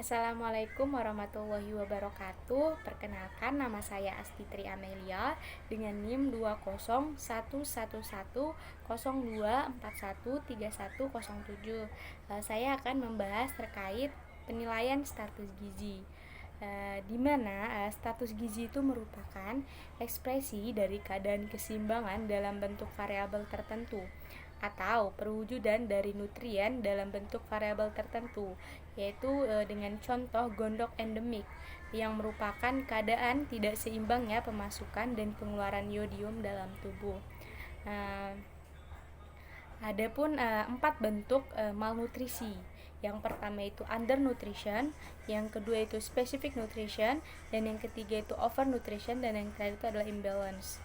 Assalamualaikum warahmatullahi wabarakatuh. Perkenalkan, nama saya Astitri Amelia dengan NIM 2011102413107. Saya akan membahas terkait penilaian status gizi. Di mana status gizi itu merupakan ekspresi dari keadaan keseimbangan dalam bentuk variabel tertentu atau perwujudan dari nutrien dalam bentuk variabel tertentu, yaitu dengan contoh gondok endemik yang merupakan keadaan tidak seimbangnya pemasukan dan pengeluaran yodium dalam tubuh. Adapun 4 bentuk malnutrisi. Yang pertama itu undernutrition, yang kedua itu specific nutrition, dan yang ketiga itu overnutrition, dan yang terakhir itu adalah imbalance.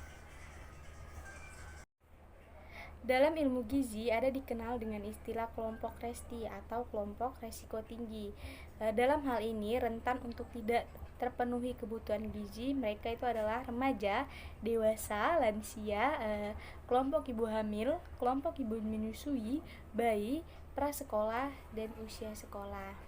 Dalam ilmu gizi ada dikenal dengan istilah kelompok resti atau kelompok resiko tinggi. Dalam hal ini rentan untuk tidak terpenuhi kebutuhan gizi mereka itu adalah remaja, dewasa, lansia, kelompok ibu hamil, kelompok ibu menyusui, bayi, prasekolah, dan usia sekolah.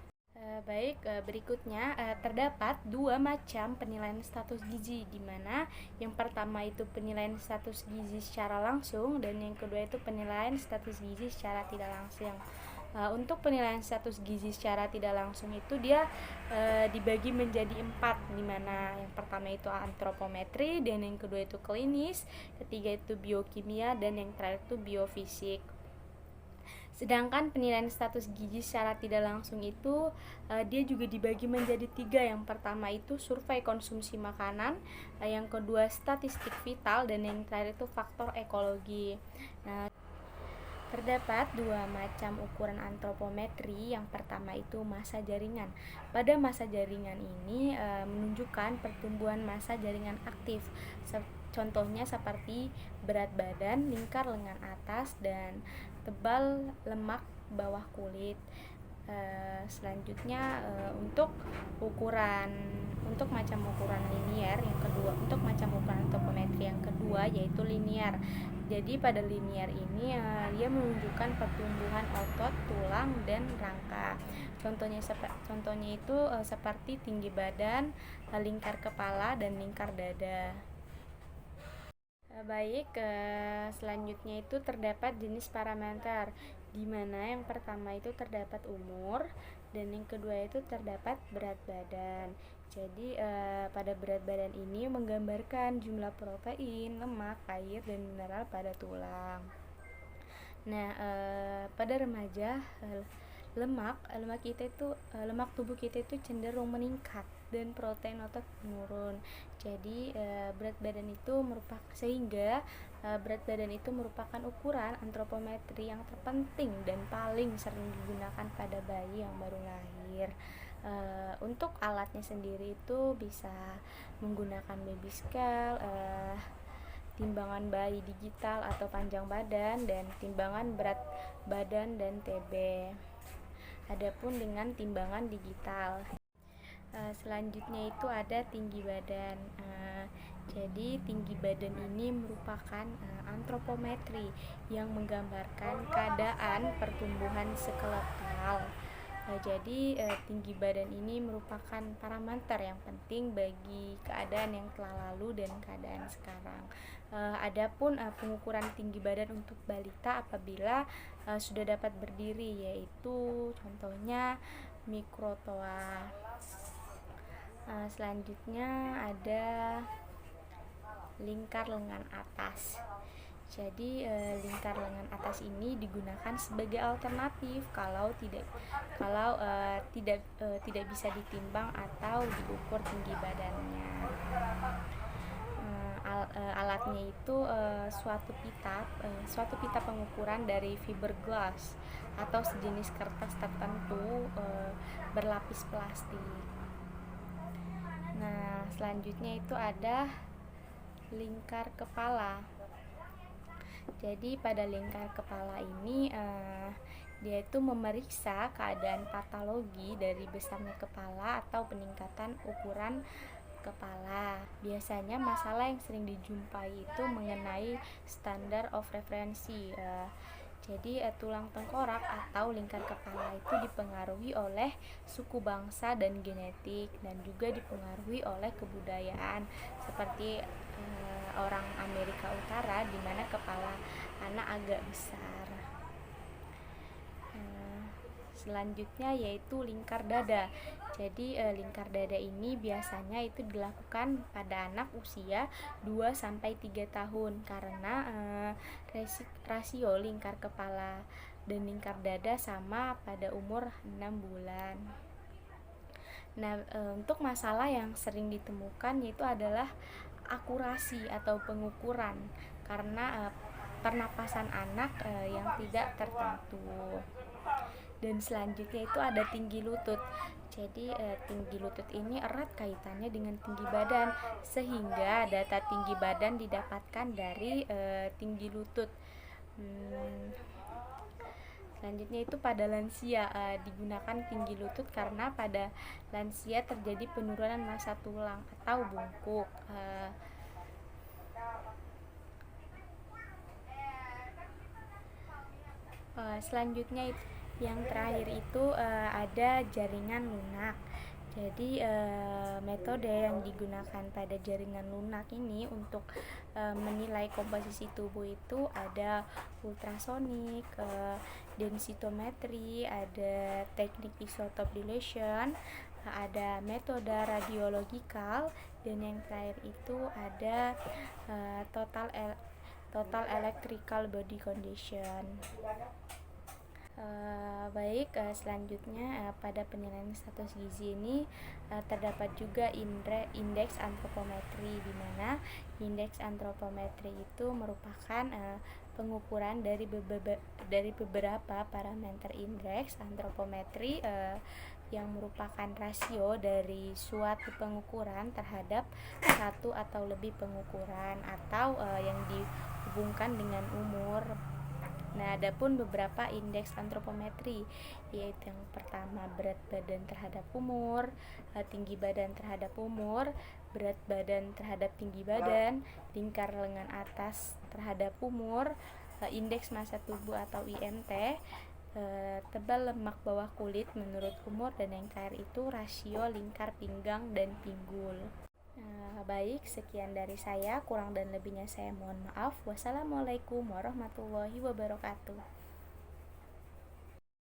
Berikutnya terdapat dua macam penilaian status gizi, di mana yang pertama itu penilaian status gizi secara langsung dan yang kedua itu penilaian status gizi secara tidak langsung. Untuk penilaian status gizi secara tidak langsung itu dia dibagi menjadi 4, di mana yang pertama itu antropometri, dan yang kedua itu klinis, ketiga itu biokimia, dan yang terakhir itu biofisik. Sedangkan penilaian status gizi secara tidak langsung itu dia juga dibagi menjadi 3. Yang pertama itu survei konsumsi makanan, yang kedua statistik vital, dan yang terakhir itu faktor ekologi. Nah, terdapat 2 macam ukuran antropometri. Yang pertama itu massa jaringan. Pada massa jaringan ini menunjukkan pertumbuhan massa jaringan aktif. Contohnya seperti berat badan, lingkar lengan atas, dan tebal lemak bawah kulit. Selanjutnya untuk macam ukuran linier yang kedua, untuk macam ukuran antropometri yang kedua yaitu linier. Jadi pada linier ini dia menunjukkan pertumbuhan otot, tulang, dan rangka. Contohnya itu seperti tinggi badan, lingkar kepala, dan lingkar dada. Selanjutnya itu terdapat jenis parameter, di mana yang pertama itu terdapat umur, dan yang kedua itu terdapat berat badan. Jadi pada berat badan ini menggambarkan jumlah protein, lemak, air, dan mineral pada tulang. Nah, pada remaja lemak tubuh kita itu cenderung meningkat dan protein otot menurun. Jadi berat badan itu merupakan ukuran antropometri yang terpenting dan paling sering digunakan pada bayi yang baru lahir. Untuk alatnya sendiri itu bisa menggunakan baby scale, timbangan bayi digital atau panjang badan, dan timbangan berat badan dan TB. Adapun dengan timbangan digital, selanjutnya itu ada tinggi badan. Jadi tinggi badan ini merupakan antropometri yang menggambarkan keadaan pertumbuhan skeletal. Jadi tinggi badan ini merupakan parameter yang penting bagi keadaan yang telah lalu dan keadaan sekarang. Adapun pengukuran tinggi badan untuk balita apabila sudah dapat berdiri, yaitu contohnya mikrotoa. Selanjutnya ada lingkar lengan atas. Jadi lingkar lengan atas ini digunakan sebagai alternatif kalau tidak bisa ditimbang atau diukur tinggi badannya. Alatnya itu suatu pita pengukuran dari fiberglass atau sejenis kertas tertentu berlapis plastik. Nah, selanjutnya itu ada lingkar kepala. Jadi pada lingkar kepala ini dia itu memeriksa keadaan patologi dari besarnya kepala atau peningkatan ukuran kepala. Biasanya masalah yang sering dijumpai itu mengenai standar of referensi, Jadi tulang tengkorak atau lingkar kepala itu dipengaruhi oleh suku bangsa dan genetik, dan juga dipengaruhi oleh kebudayaan seperti orang Amerika Utara di mana kepala anak agak besar. Selanjutnya yaitu lingkar dada. Jadi lingkar dada ini biasanya itu dilakukan pada anak usia 2-3 tahun karena rasio lingkar kepala dan lingkar dada sama pada umur 6 bulan. Nah, untuk masalah yang sering ditemukan yaitu adalah akurasi atau pengukuran karena pernapasan anak yang tidak tertentu. Dan selanjutnya itu ada tinggi lutut. Jadi tinggi lutut ini erat kaitannya dengan tinggi badan, sehingga data tinggi badan didapatkan dari tinggi lutut. Selanjutnya itu pada lansia digunakan tinggi lutut karena pada lansia terjadi penurunan massa tulang atau bungkuk. Selanjutnya yang terakhir itu ada jaringan lunak. Jadi metode yang digunakan pada jaringan lunak ini untuk menilai komposisi tubuh itu ada ultrasonik, densitometri, ada teknik isotop dilation, ada metode radiologikal, dan yang terakhir itu ada total electrical body condition. Selanjutnya pada penilaian status gizi ini terdapat juga indeks antropometri, di mana indeks antropometri itu merupakan pengukuran dari beberapa parameter indeks antropometri yang merupakan rasio dari suatu pengukuran terhadap satu atau lebih pengukuran atau yang dihubungkan dengan umur. Nah, adapun beberapa indeks antropometri, yaitu yang pertama berat badan terhadap umur, tinggi badan terhadap umur, berat badan terhadap tinggi badan, lingkar lengan atas terhadap umur, indeks massa tubuh atau IMT, tebal lemak bawah kulit menurut umur, dan yang terakhir itu rasio lingkar pinggang dan pinggul. Baik, sekian dari saya, kurang dan lebihnya saya mohon maaf. Wassalamualaikum warahmatullahi wabarakatuh.